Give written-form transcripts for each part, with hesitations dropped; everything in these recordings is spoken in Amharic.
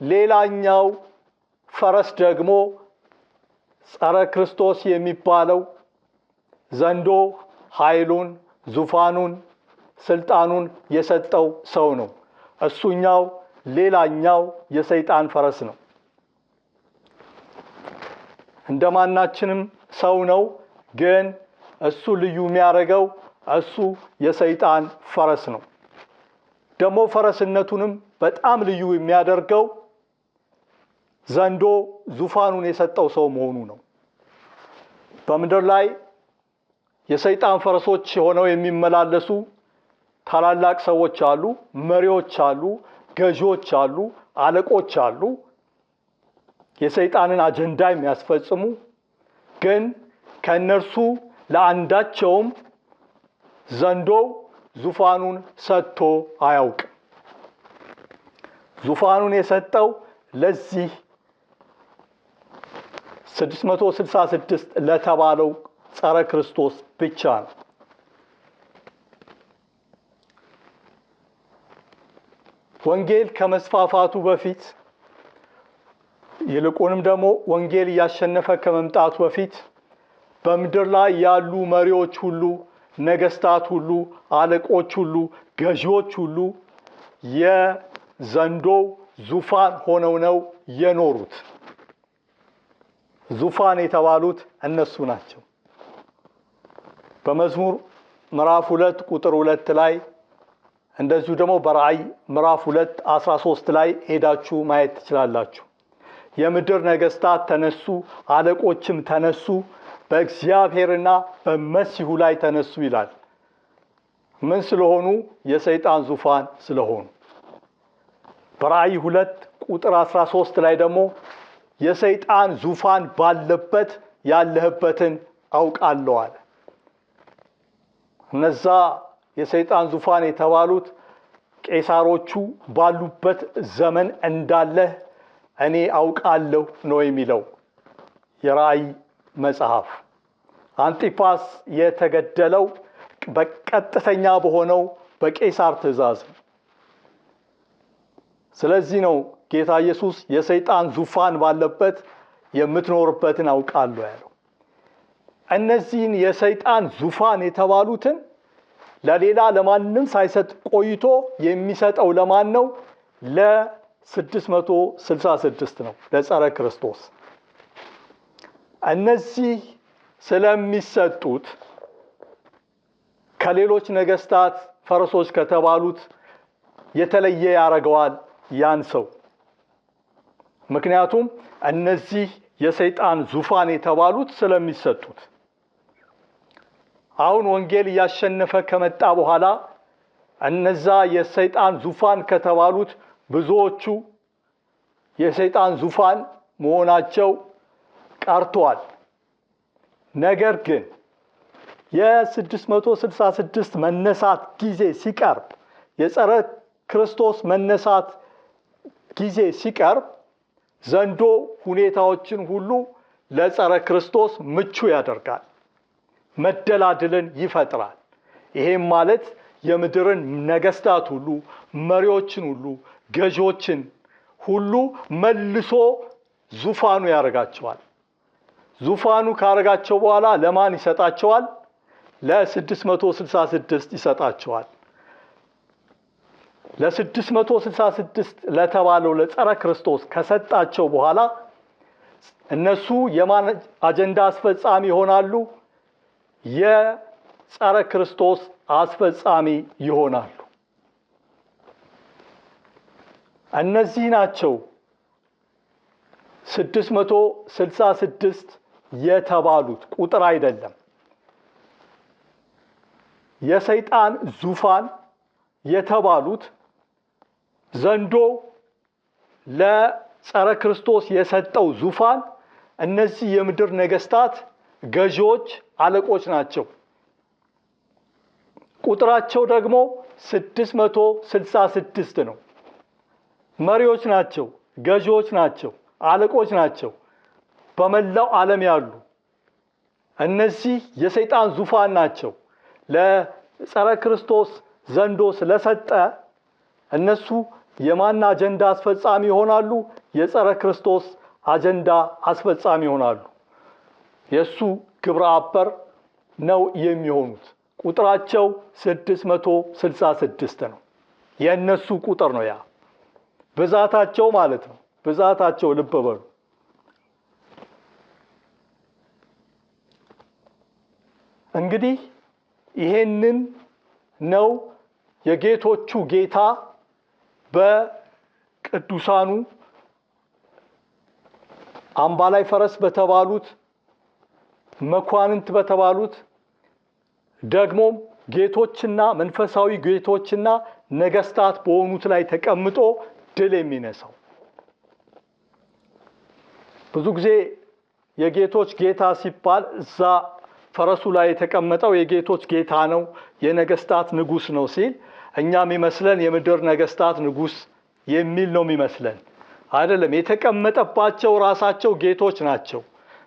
ሌላኛው ፈረስ ደግሞ ጸረ ክርስቶስ የሚባለው ዘንዶ ኃይሉን፣ ዙፋኑን፣ ስልጣኑን የሰጠው ሰው ነው። እሱኛው ሌላኛው የሰይጣን ፈረስ ነው። እንደማናችንም ሰው ነው፣ ግን እሱ ልዩ የሚያደርገው እሱ የሰይጣን ፈረስ ነው። ደግሞ ፈረስነቱንም በጣም ልዩ የሚያደርገው ዘንዶ ዙፋኑን የሰጠው ሰው መሆኑ ነው። በምድር ላይ የሰይጣን ፈረሶች ሆነው የሚመላለሱ ታላላቅ ሰዎች አሉ፣ መሪዎች አሉ፣ ገዢዎች አሉ፣ አለቆች አሉ፣ የሰይጣንን አጀንዳ የሚያስፈጽሙ። ግን ከነርሱ ለአንዳቸውም ዘንዶ ዙፋኑን ሰጥቶ አያውቅም። ዙፋኑን የሰጠው ለዚህ 666 ለተባለው ጸረ ክርስቶስ ብቻ ነው። ወንጌል ከመስፋፋቱ በፊት ይልቁንም ደግሞ ወንጌል እያሸነፈ ከመምጣቱ በፊት በምድር ላይ ያሉ መሪዎች ሁሉ፣ ነገስታት ሁሉ፣ አለቆች ሁሉ፣ ገዢዎች ሁሉ የዘንዶ ዙፋን ሆነው ነው የኖሩት። ዙፋን የተባሉት እነሱ ናቸው። በመዝሙር ምዕራፍ 2 ቁጥር 2 ላይ እንደዚሁ ደግሞ በራእይ ምዕራፍ 2:13 ላይ ሄዳችሁ ማየት ትችላላችሁ። የምድር ነገስታት ተነሱ፣ አለቆችም ተነሱ፣ በእግዚአብሔርና በመሲሁ ላይ ተነሱ ይላል። ምን ስለሆኑ? የሰይጣን ዙፋን ስለሆኑ። በራእይ 2 ቁጥር 13 ላይ ደግሞ የሰይጣን ዙፋን ባለበት ያለህበትን አውቃለሁ አለ። እነዛ የሰይጣን ዙፋን የተባሉት ቄሳሮቹ ባሉበት ዘመን እንዳለህ እኔ አውቃለሁ ነው የሚለው የራእይ መጽሐፍ። አንቲፓስ የተገደለው በቀጥተኛ በሆነው በቄሳር ትእዛዝ ነው። ስለዚህ ነው ጌታ ኢየሱስ የሰይጣን ዙፋን ባለበት የምትኖርበትን አውቃለሁ ያለው። እነዚህን የሰይጣን ዙፋን የተባሉትን ለሌላ ለማንም ሳይሰጥ ቆይቶ የሚሰጠው ለማን ነው? ለ666 ነው፣ ለጸረ ክርስቶስ። እነዚህ ስለሚሰጡት ከሌሎች ነገስታት ፈረሶች ከተባሉት የተለየ ያደርገዋል ያን ሰው። ምክንያቱም እነዚህ የሰይጣን ዙፋን የተባሉት ስለሚሰጡት። አሁን ወንጌል እያሸነፈ ከመጣ በኋላ እነዛ የሰይጣን ዙፋን ከተባሉት ብዙዎቹ የሰይጣን ዙፋን መሆናቸው ቀርቷል። ነገር ግን የ666 መነሳት ጊዜ ሲቀርብ፣ የጸረ ክርስቶስ መነሳት ጊዜ ሲቀርብ ዘንዶ ሁኔታዎችን ሁሉ ለጸረ ክርስቶስ ምቹ ያደርጋል፣ መደላድልን ይፈጥራል። ይሄም ማለት የምድርን ነገስታት ሁሉ፣ መሪዎችን ሁሉ፣ ገዢዎችን ሁሉ መልሶ ዙፋኑ ያደርጋቸዋል። ዙፋኑ ካደረጋቸው በኋላ ለማን ይሰጣቸዋል? ለ666 ይሰጣቸዋል። ለ666 ለተባለው ለጸረ ክርስቶስ ከሰጣቸው በኋላ እነሱ የማን አጀንዳ አስፈጻሚ ይሆናሉ? የጸረ ክርስቶስ አስፈጻሚ ይሆናሉ። እነዚህ ናቸው 666 የተባሉት፣ ቁጥር አይደለም። የሰይጣን ዙፋን የተባሉት ዘንዶ ለጸረ ክርስቶስ የሰጠው ዙፋን እነዚህ የምድር ነገስታት፣ ገዢዎች፣ አለቆች ናቸው። ቁጥራቸው ደግሞ 666 ነው። መሪዎች ናቸው፣ ገዢዎች ናቸው፣ አለቆች ናቸው፣ በመላው ዓለም ያሉ እነዚህ የሰይጣን ዙፋን ናቸው። ለጸረ ክርስቶስ ዘንዶ ስለሰጠ እነሱ የማን አጀንዳ አስፈጻሚ ይሆናሉ? የጸረ ክርስቶስ አጀንዳ አስፈጻሚ ይሆናሉ። የሱ ግብረ አበር ነው የሚሆኑት። ቁጥራቸው 666 ነው። የነሱ ቁጥር ነው ያ። ብዛታቸው ማለት ነው። ብዛታቸው ልብ በሉ። እንግዲህ ይሄንን ነው የጌቶቹ ጌታ በቅዱሳኑ አምባላይ ፈረስ በተባሉት መኳንንት በተባሉት ደግሞም ጌቶችና መንፈሳዊ ጌቶችና ነገስታት በሆኑት ላይ ተቀምጦ ድል የሚነሳው። ብዙ ጊዜ የጌቶች ጌታ ሲባል እዛ ፈረሱ ላይ የተቀመጠው የጌቶች ጌታ ነው፣ የነገስታት ንጉስ ነው ሲል እኛም ይመስለን የምድር ነገስታት ንጉስ የሚል ነው የሚመስለን። አይደለም። የተቀመጠባቸው ራሳቸው ጌቶች ናቸው፣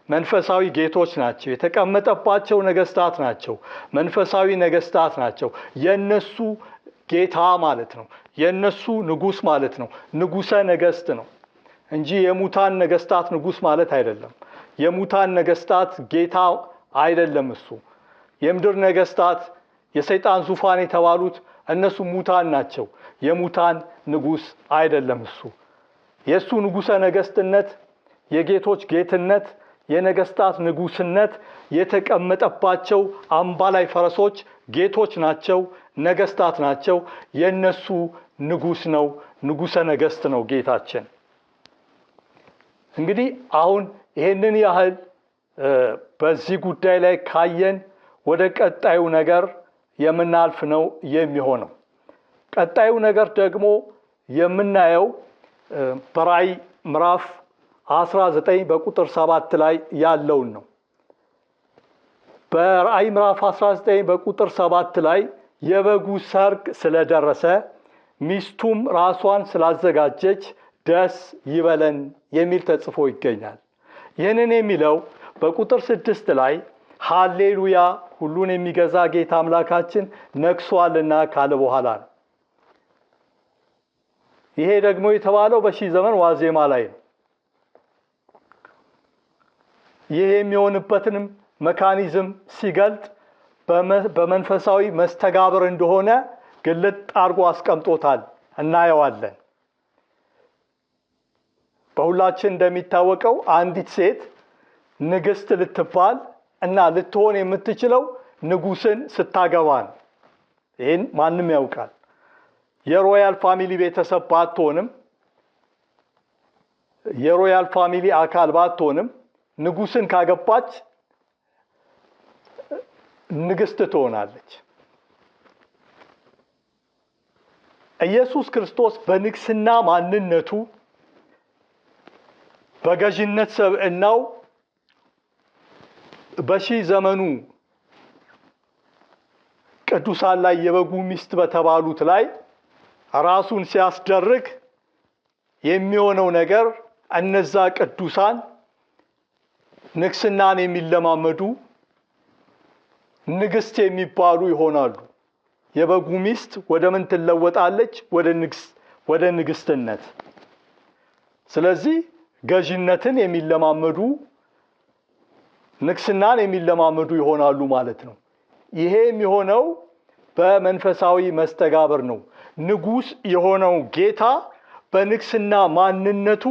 መንፈሳዊ ጌቶች ናቸው። የተቀመጠባቸው ነገስታት ናቸው፣ መንፈሳዊ ነገስታት ናቸው። የነሱ ጌታ ማለት ነው፣ የነሱ ንጉስ ማለት ነው። ንጉሰ ነገስት ነው እንጂ የሙታን ነገስታት ንጉስ ማለት አይደለም። የሙታን ነገስታት ጌታ አይደለም እሱ። የምድር ነገስታት የሰይጣን ዙፋን የተባሉት እነሱ ሙታን ናቸው። የሙታን ንጉስ አይደለም እሱ። የሱ ንጉሰ ነገስትነት፣ የጌቶች ጌትነት፣ የነገስታት ንጉስነት የተቀመጠባቸው አምባላይ ፈረሶች ጌቶች ናቸው፣ ነገስታት ናቸው። የነሱ ንጉስ ነው፣ ንጉሰ ነገስት ነው ጌታችን። እንግዲህ አሁን ይሄንን ያህል በዚህ ጉዳይ ላይ ካየን ወደ ቀጣዩ ነገር የምናልፍ ነው የሚሆነው። ቀጣዩ ነገር ደግሞ የምናየው በራእይ ምዕራፍ 19 በቁጥር 7 ላይ ያለውን ነው። በራእይ ምዕራፍ 19 በቁጥር 7 ላይ የበጉ ሰርግ ስለደረሰ ሚስቱም ራሷን ስላዘጋጀች ደስ ይበለን የሚል ተጽፎ ይገኛል። ይህንን የሚለው በቁጥር 6 ላይ ሃሌሉያ ሁሉን የሚገዛ ጌታ አምላካችን ነግሷልና ካለ በኋላ ነው። ይሄ ደግሞ የተባለው በሺህ ዘመን ዋዜማ ላይ ነው። ይሄ የሚሆንበትንም መካኒዝም ሲገልጥ በመንፈሳዊ መስተጋብር እንደሆነ ግልጥ አድርጎ አስቀምጦታል፣ እናየዋለን። በሁላችን እንደሚታወቀው አንዲት ሴት ንግስት ልትባል እና ልትሆን የምትችለው ንጉስን ስታገባ ነው። ይህን ማንም ያውቃል። የሮያል ፋሚሊ ቤተሰብ ባትሆንም፣ የሮያል ፋሚሊ አካል ባትሆንም ንጉስን ካገባች ንግስት ትሆናለች። ኢየሱስ ክርስቶስ በንግስና ማንነቱ በገዥነት ሰብዕናው በሺህ ዘመኑ ቅዱሳን ላይ የበጉ ሚስት በተባሉት ላይ ራሱን ሲያስደርግ የሚሆነው ነገር እነዛ ቅዱሳን ንግስናን የሚለማመዱ ንግስት የሚባሉ ይሆናሉ። የበጉ ሚስት ወደ ምን ትለወጣለች? ወደ ንግስትነት። ስለዚህ ገዥነትን የሚለማመዱ ንግስናን የሚለማመዱ ይሆናሉ ማለት ነው። ይሄ የሚሆነው በመንፈሳዊ መስተጋብር ነው። ንጉስ የሆነው ጌታ በንግስና ማንነቱ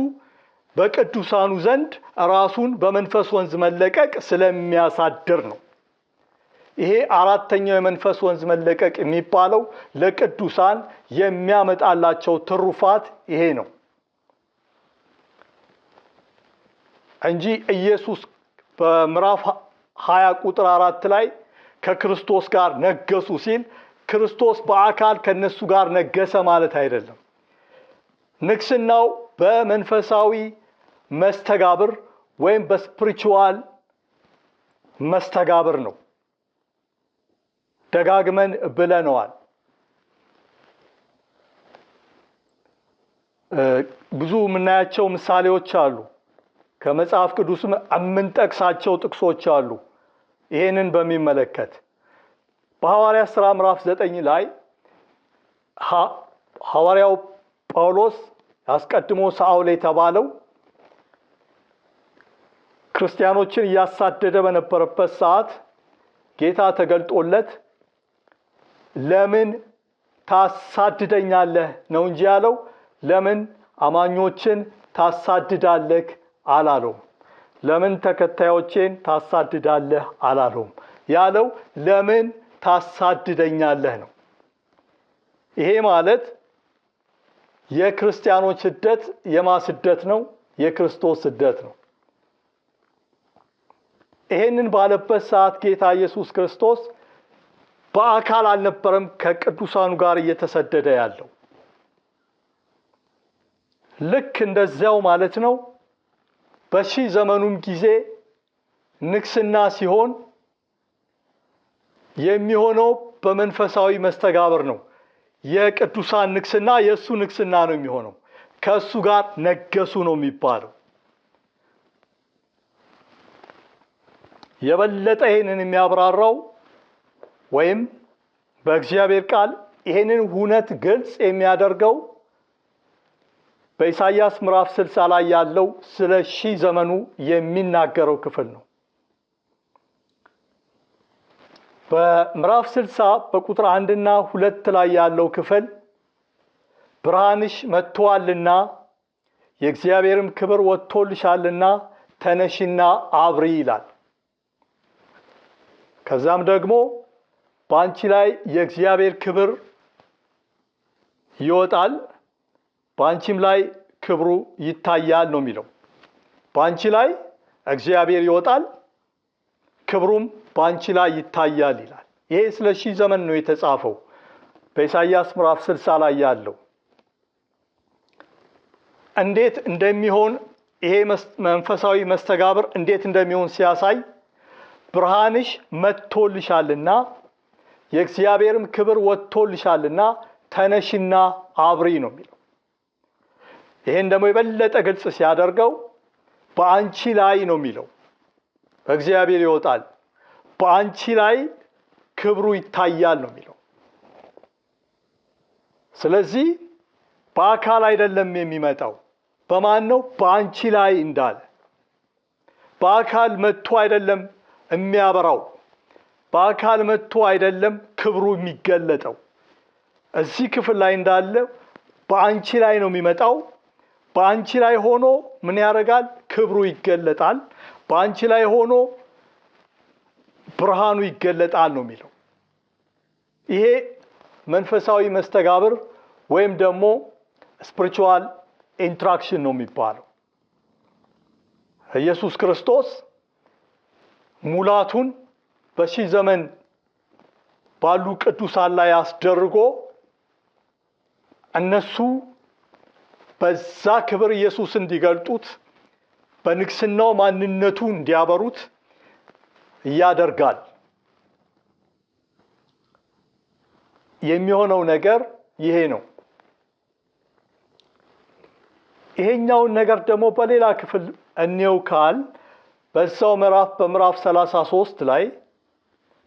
በቅዱሳኑ ዘንድ ራሱን በመንፈስ ወንዝ መለቀቅ ስለሚያሳድር ነው። ይሄ አራተኛው የመንፈስ ወንዝ መለቀቅ የሚባለው ለቅዱሳን የሚያመጣላቸው ትሩፋት ይሄ ነው እንጂ ኢየሱስ በምዕራፍ 20 ቁጥር 4 ላይ ከክርስቶስ ጋር ነገሱ ሲል ክርስቶስ በአካል ከነሱ ጋር ነገሰ ማለት አይደለም። ንግስናው በመንፈሳዊ መስተጋብር ወይም በስፒሪቹዋል መስተጋብር ነው። ደጋግመን ብለነዋል። ብዙ የምናያቸው ምሳሌዎች አሉ። ከመጽሐፍ ቅዱስም የምንጠቅሳቸው ጥቅሶች አሉ። ይሄንን በሚመለከት በሐዋርያት ሥራ ምዕራፍ 9 ላይ ሐዋርያው ጳውሎስ አስቀድሞ ሳኦል የተባለው ክርስቲያኖችን እያሳደደ በነበረበት ሰዓት ጌታ ተገልጦለት ለምን ታሳድደኛለህ ነው እንጂ ያለው ለምን አማኞችን ታሳድዳለህ አላለውም። ለምን ተከታዮቼን ታሳድዳለህ አላለውም። ያለው ለምን ታሳድደኛለህ ነው። ይሄ ማለት የክርስቲያኖች ስደት የማስደት ነው፣ የክርስቶስ ስደት ነው። ይሄንን ባለበት ሰዓት ጌታ ኢየሱስ ክርስቶስ በአካል አልነበረም ከቅዱሳኑ ጋር እየተሰደደ ያለው። ልክ እንደዚያው ማለት ነው። በሺህ ዘመኑም ጊዜ ንግስና ሲሆን የሚሆነው በመንፈሳዊ መስተጋብር ነው። የቅዱሳን ንግስና የእሱ ንግስና ነው የሚሆነው። ከእሱ ጋር ነገሱ ነው የሚባለው። የበለጠ ይሄንን የሚያብራራው ወይም በእግዚአብሔር ቃል ይሄንን ሁነት ግልጽ የሚያደርገው በኢሳይያስ ምዕራፍ 60 ላይ ያለው ስለ ሺህ ዘመኑ የሚናገረው ክፍል ነው። በምዕራፍ 60 በቁጥር 1 እና 2 ላይ ያለው ክፍል ብርሃንሽ መጥቷልና የእግዚአብሔርም ክብር ወጥቶልሻልና ተነሽና አብሪ ይላል። ከዛም ደግሞ በአንቺ ላይ የእግዚአብሔር ክብር ይወጣል፣ በአንቺም ላይ ክብሩ ይታያል ነው የሚለው። በአንቺ ላይ እግዚአብሔር ይወጣል፣ ክብሩም በአንቺ ላይ ይታያል ይላል። ይሄ ስለ ሺህ ዘመን ነው የተጻፈው በኢሳይያስ ምዕራፍ 60 ላይ ያለው። እንዴት እንደሚሆን ይሄ መንፈሳዊ መስተጋብር እንዴት እንደሚሆን ሲያሳይ ብርሃንሽ መጥቶልሻልና የእግዚአብሔርም ክብር ወጥቶልሻልና ተነሽና አብሪ ነው የሚለው። ይሄን ደግሞ የበለጠ ግልጽ ሲያደርገው በአንቺ ላይ ነው የሚለው። እግዚአብሔር ይወጣል፣ በአንቺ ላይ ክብሩ ይታያል ነው የሚለው። ስለዚህ በአካል አይደለም የሚመጣው። በማን ነው? በአንቺ ላይ እንዳለ በአካል መጥቶ አይደለም የሚያበራው። በአካል መጥቶ አይደለም ክብሩ የሚገለጠው። እዚህ ክፍል ላይ እንዳለ በአንቺ ላይ ነው የሚመጣው። በአንቺ ላይ ሆኖ ምን ያደርጋል? ክብሩ ይገለጣል። በአንቺ ላይ ሆኖ ብርሃኑ ይገለጣል ነው የሚለው። ይሄ መንፈሳዊ መስተጋብር ወይም ደግሞ ስፒሪቹዋል ኢንትራክሽን ነው የሚባለው። ኢየሱስ ክርስቶስ ሙላቱን በሺህ ዘመን ባሉ ቅዱሳን ላይ አስደርጎ እነሱ በዛ ክብር ኢየሱስ እንዲገልጡት በንግስናው ማንነቱ እንዲያበሩት ያደርጋል። የሚሆነው ነገር ይሄ ነው። ይሄኛውን ነገር ደግሞ በሌላ ክፍል እንየው ካል በዛው በምዕራፍ 33 ላይ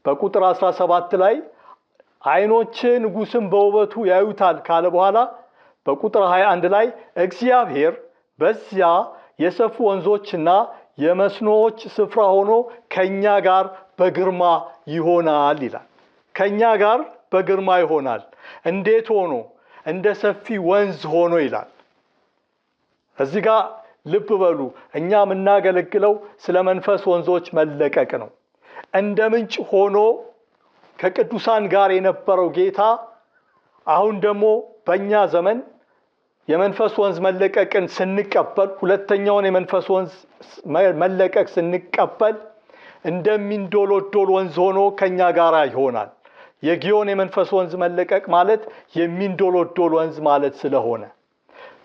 በቁጥር 17 ላይ ዓይኖች ንጉሥን በውበቱ ያዩታል ካለ በኋላ በቁጥር 21 ላይ እግዚአብሔር በዚያ የሰፉ ወንዞችና የመስኖዎች ስፍራ ሆኖ ከኛ ጋር በግርማ ይሆናል ይላል። ከኛ ጋር በግርማ ይሆናል። እንዴት ሆኖ? እንደ ሰፊ ወንዝ ሆኖ ይላል። እዚህ ጋር ልብ በሉ፣ እኛ የምናገለግለው ስለ መንፈስ ወንዞች መለቀቅ ነው። እንደ ምንጭ ሆኖ ከቅዱሳን ጋር የነበረው ጌታ አሁን ደግሞ በእኛ ዘመን የመንፈስ ወንዝ መለቀቅን ስንቀበል፣ ሁለተኛውን የመንፈስ ወንዝ መለቀቅ ስንቀበል እንደሚንዶሎዶል ወንዝ ሆኖ ከኛ ጋር ይሆናል። የጊዮን የመንፈስ ወንዝ መለቀቅ ማለት የሚንዶሎዶል ወንዝ ማለት ስለሆነ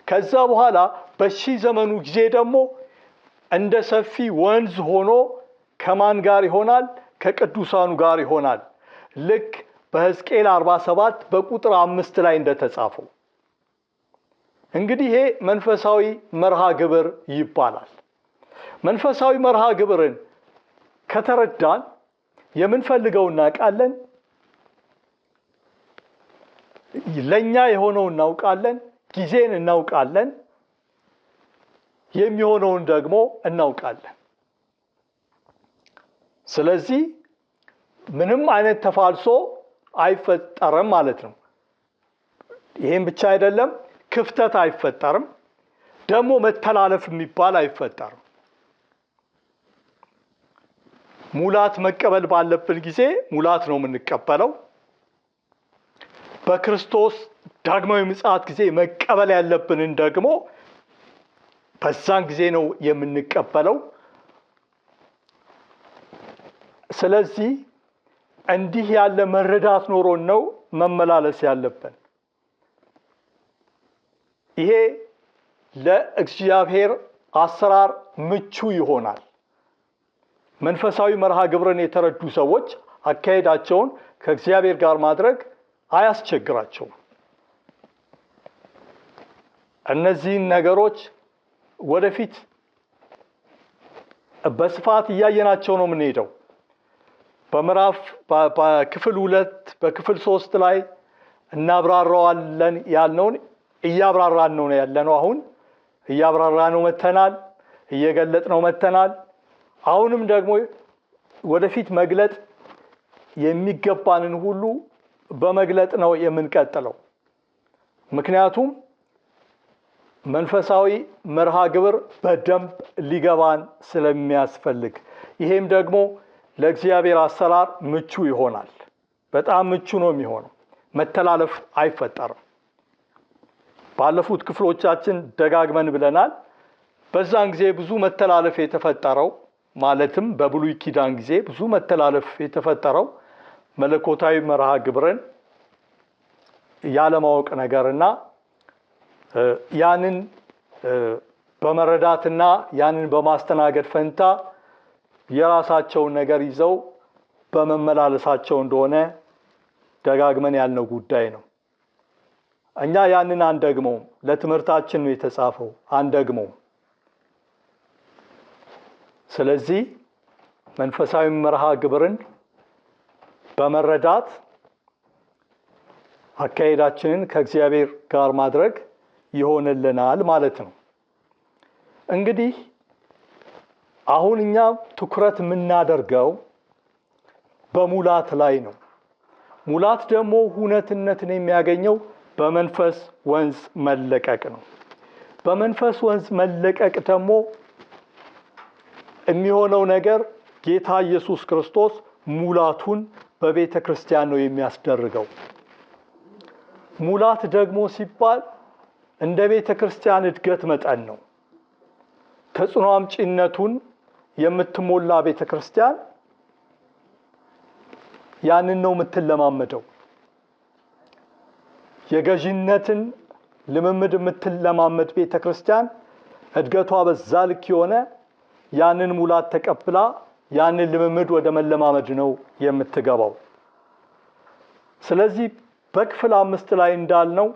ከዛ በኋላ በሺህ ዘመኑ ጊዜ ደግሞ እንደ ሰፊ ወንዝ ሆኖ ከማን ጋር ይሆናል? ከቅዱሳኑ ጋር ይሆናል። ልክ በሕዝቅኤል 47 በቁጥር 5 ላይ እንደተጻፈው። እንግዲህ ይሄ መንፈሳዊ መርሃ ግብር ይባላል። መንፈሳዊ መርሃ ግብርን ከተረዳን የምንፈልገው እናውቃለን፣ ለኛ የሆነው እናውቃለን፣ ጊዜን እናውቃለን፣ የሚሆነውን ደግሞ እናውቃለን። ስለዚህ ምንም አይነት ተፋልሶ አይፈጠርም ማለት ነው። ይሄን ብቻ አይደለም፣ ክፍተት አይፈጠርም፣ ደግሞ መተላለፍ የሚባል አይፈጠርም። ሙላት መቀበል ባለብን ጊዜ ሙላት ነው የምንቀበለው። በክርስቶስ ዳግማዊ ምጽአት ጊዜ መቀበል ያለብንን ደግሞ በዛን ጊዜ ነው የምንቀበለው። ስለዚህ እንዲህ ያለ መረዳት ኖሮን ነው መመላለስ ያለብን። ይሄ ለእግዚአብሔር አሰራር ምቹ ይሆናል። መንፈሳዊ መርሃ ግብርን የተረዱ ሰዎች አካሄዳቸውን ከእግዚአብሔር ጋር ማድረግ አያስቸግራቸውም። እነዚህን ነገሮች ወደፊት በስፋት እያየናቸው ነው የምንሄደው። በክፍል 2 በክፍል 3 ላይ እናብራራዋለን ያልነውን እያብራራን ነው ያለነው። አሁን እያብራራነው መተናል፣ እየገለጥነው መተናል። አሁንም ደግሞ ወደፊት መግለጥ የሚገባንን ሁሉ በመግለጥ ነው የምንቀጥለው። ምክንያቱም መንፈሳዊ መርሃ ግብር በደንብ ሊገባን ስለሚያስፈልግ፣ ይሄም ደግሞ ለእግዚአብሔር አሰራር ምቹ ይሆናል። በጣም ምቹ ነው የሚሆነው። መተላለፍ አይፈጠርም። ባለፉት ክፍሎቻችን ደጋግመን ብለናል። በዛን ጊዜ ብዙ መተላለፍ የተፈጠረው ማለትም በብሉይ ኪዳን ጊዜ ብዙ መተላለፍ የተፈጠረው መለኮታዊ መርሃ ግብርን ያለማወቅ ነገርና ያንን በመረዳትና ያንን በማስተናገድ ፈንታ የራሳቸውን ነገር ይዘው በመመላለሳቸው እንደሆነ ደጋግመን ያልነው ጉዳይ ነው። እኛ ያንን አንደግመውም። ለትምህርታችን ነው የተጻፈው፣ አንደግመውም። ስለዚህ መንፈሳዊ መርሃ ግብርን በመረዳት አካሄዳችንን ከእግዚአብሔር ጋር ማድረግ ይሆንልናል ማለት ነው። እንግዲህ አሁን እኛ ትኩረት የምናደርገው በሙላት ላይ ነው። ሙላት ደግሞ ሁነትነትን የሚያገኘው በመንፈስ ወንዝ መለቀቅ ነው። በመንፈስ ወንዝ መለቀቅ ደግሞ የሚሆነው ነገር ጌታ ኢየሱስ ክርስቶስ ሙላቱን በቤተ ክርስቲያን ነው የሚያስደርገው። ሙላት ደግሞ ሲባል እንደ ቤተ ክርስቲያን እድገት መጠን ነው። ተጽዕኖ አምጪነቱን የምትሞላ ቤተ ክርስቲያን ያንን ነው የምትለማመደው። የገዥነትን ልምምድ የምትለማመድ ቤተ ክርስቲያን እድገቷ በዛ ልክ የሆነ ያንን ሙላት ተቀብላ ያንን ልምምድ ወደ መለማመድ ነው የምትገባው። ስለዚህ በክፍል 5 ላይ እንዳልነው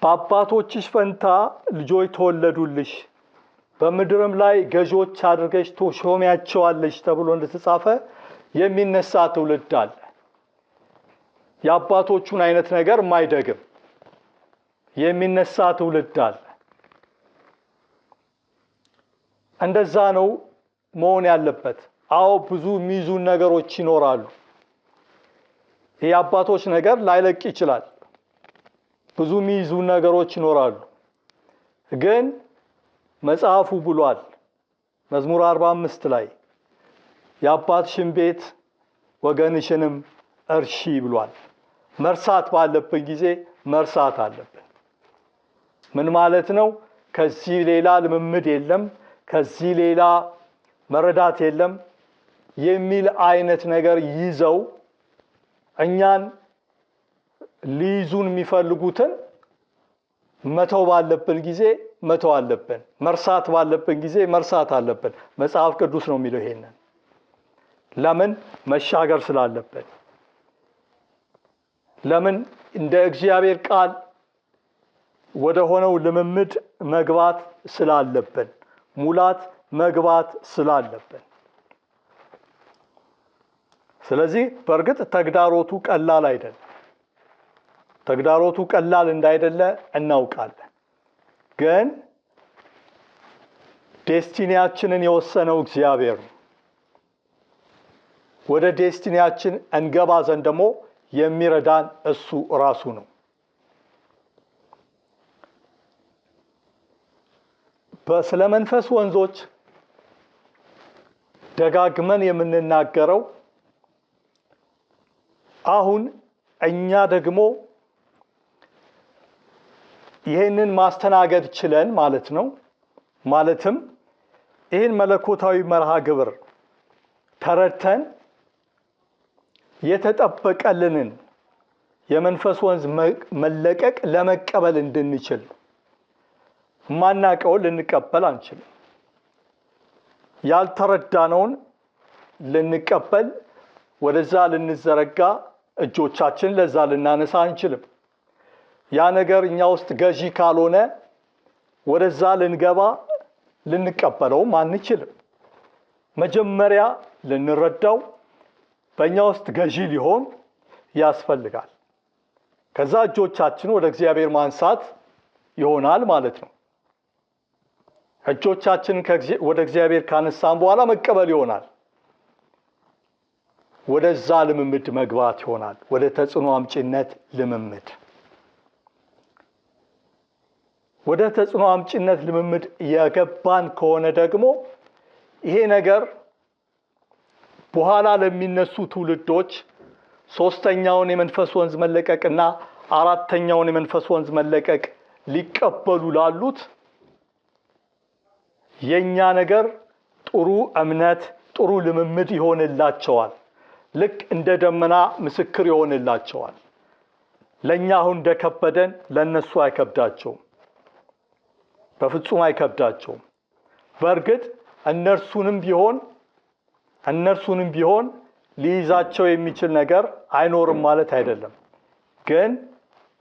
በአባቶችሽ ፈንታ ልጆች ተወለዱልሽ፣ በምድርም ላይ ገዦች አድርገሽ ትሾሚያቸዋለሽ ተብሎ እንደተጻፈ የሚነሳ ትውልድ አለ። የአባቶቹን አይነት ነገር የማይደግም የሚነሳ ትውልድ አለ። እንደዛ ነው መሆን ያለበት። አዎ ብዙ የሚይዙ ነገሮች ይኖራሉ። የአባቶች ነገር ላይለቅ ይችላል። ብዙ የሚይዙ ነገሮች ይኖራሉ። ግን መጽሐፉ ብሏል መዝሙር 45 ላይ የአባትሽን ቤት ወገንሽንም እርሺ ብሏል። መርሳት ባለብን ጊዜ መርሳት አለብን። ምን ማለት ነው? ከዚህ ሌላ ልምምድ የለም፣ ከዚህ ሌላ መረዳት የለም የሚል አይነት ነገር ይዘው እኛን ሊይዙን የሚፈልጉትን መተው ባለብን ጊዜ መተው አለብን። መርሳት ባለብን ጊዜ መርሳት አለብን። መጽሐፍ ቅዱስ ነው የሚለው ይሄንን። ለምን? መሻገር ስላለብን። ለምን? እንደ እግዚአብሔር ቃል ወደ ሆነው ልምምድ መግባት ስላለብን፣ ሙላት መግባት ስላለብን። ስለዚህ በእርግጥ ተግዳሮቱ ቀላል አይደለም። ተግዳሮቱ ቀላል እንዳይደለ እናውቃለን። ግን ዴስቲኒያችንን የወሰነው እግዚአብሔር ነው። ወደ ዴስቲኒያችን እንገባ ዘንድ ደግሞ የሚረዳን እሱ ራሱ ነው። ስለ መንፈስ ወንዞች ደጋግመን የምንናገረው አሁን እኛ ደግሞ ይህንን ማስተናገድ ችለን ማለት ነው። ማለትም ይህን መለኮታዊ መርሃ ግብር ተረድተን የተጠበቀልንን የመንፈስ ወንዝ መለቀቅ ለመቀበል እንድንችል። ማናቀውን ልንቀበል አንችልም። ያልተረዳነውን ልንቀበል ወደዛ ልንዘረጋ እጆቻችን ለዛ ልናነሳ አንችልም። ያ ነገር እኛ ውስጥ ገዢ ካልሆነ ወደዛ ልንገባ ልንቀበለውም አንችልም። መጀመሪያ ልንረዳው በእኛ ውስጥ ገዢ ሊሆን ያስፈልጋል። ከዛ እጆቻችን ወደ እግዚአብሔር ማንሳት ይሆናል ማለት ነው። እጆቻችን ወደ እግዚአብሔር ካነሳን በኋላ መቀበል ይሆናል። ወደዛ ልምምድ መግባት ይሆናል። ወደ ተጽዕኖ አምጪነት ልምምድ። ወደ ተጽዕኖ አምጪነት ልምምድ የገባን ከሆነ ደግሞ ይሄ ነገር በኋላ ለሚነሱ ትውልዶች ሶስተኛውን የመንፈስ ወንዝ መለቀቅና አራተኛውን የመንፈስ ወንዝ መለቀቅ ሊቀበሉ ላሉት የኛ ነገር ጥሩ እምነት፣ ጥሩ ልምምድ ይሆንላቸዋል። ልክ እንደ ደመና ምስክር ይሆንላቸዋል። ለኛ አሁን እንደከበደን ለነሱ አይከብዳቸውም። በፍጹም አይከብዳቸውም። በእርግጥ እነርሱንም ቢሆን ሊይዛቸው የሚችል ነገር አይኖርም ማለት አይደለም። ግን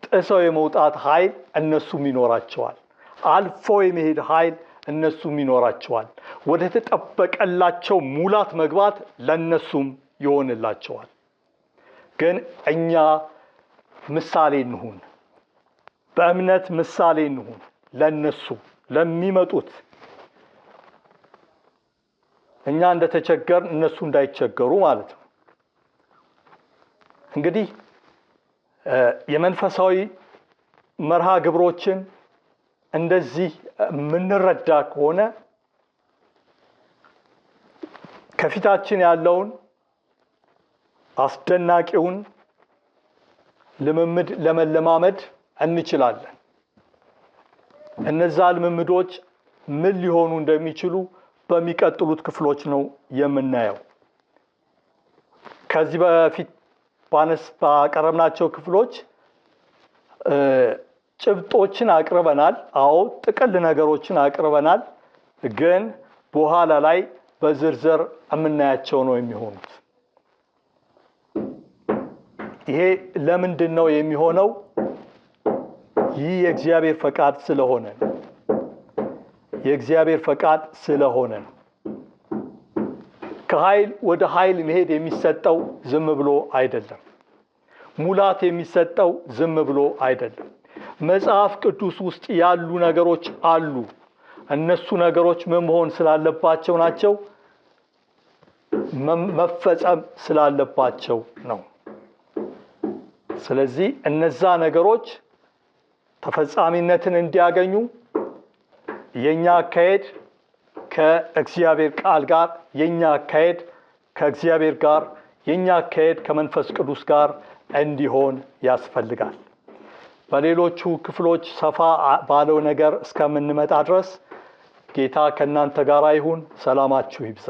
ጥሰው የመውጣት ኃይል እነሱም ይኖራቸዋል። አልፎ የመሄድ ኃይል እነሱም ይኖራቸዋል። ወደ ተጠበቀላቸው ሙላት መግባት ለነሱም ይሆንላቸዋል። ግን እኛ ምሳሌ እንሁን፣ በእምነት ምሳሌ እንሁን ለነሱ ለሚመጡት። እኛ እንደተቸገርን እነሱ እንዳይቸገሩ ማለት ነው። እንግዲህ የመንፈሳዊ መርሃ ግብሮችን እንደዚህ የምንረዳ ከሆነ ከፊታችን ያለውን አስደናቂውን ልምምድ ለመለማመድ እንችላለን። እነዛ ልምምዶች ምን ሊሆኑ እንደሚችሉ በሚቀጥሉት ክፍሎች ነው የምናየው። ከዚህ በፊት ባቀረብናቸው ክፍሎች ጭብጦችን አቅርበናል። አዎ ጥቅል ነገሮችን አቅርበናል። ግን በኋላ ላይ በዝርዝር የምናያቸው ነው የሚሆኑት። ይሄ ለምንድን ነው የሚሆነው? ይህ የእግዚአብሔር ፈቃድ ስለሆነ ነው። የእግዚአብሔር ፈቃድ ስለሆነ ነው። ከኃይል ወደ ኃይል መሄድ የሚሰጠው ዝም ብሎ አይደለም። ሙላት የሚሰጠው ዝም ብሎ አይደለም። መጽሐፍ ቅዱስ ውስጥ ያሉ ነገሮች አሉ። እነሱ ነገሮች ምን መሆን ስላለባቸው ናቸው? መፈጸም ስላለባቸው ነው። ስለዚህ እነዛ ነገሮች ተፈጻሚነትን እንዲያገኙ የኛ አካሄድ ከእግዚአብሔር ቃል ጋር፣ የኛ አካሄድ ከእግዚአብሔር ጋር፣ የኛ አካሄድ ከመንፈስ ቅዱስ ጋር እንዲሆን ያስፈልጋል። በሌሎቹ ክፍሎች ሰፋ ባለው ነገር እስከምንመጣ ድረስ ጌታ ከእናንተ ጋር ይሁን። ሰላማችሁ ይብዛ።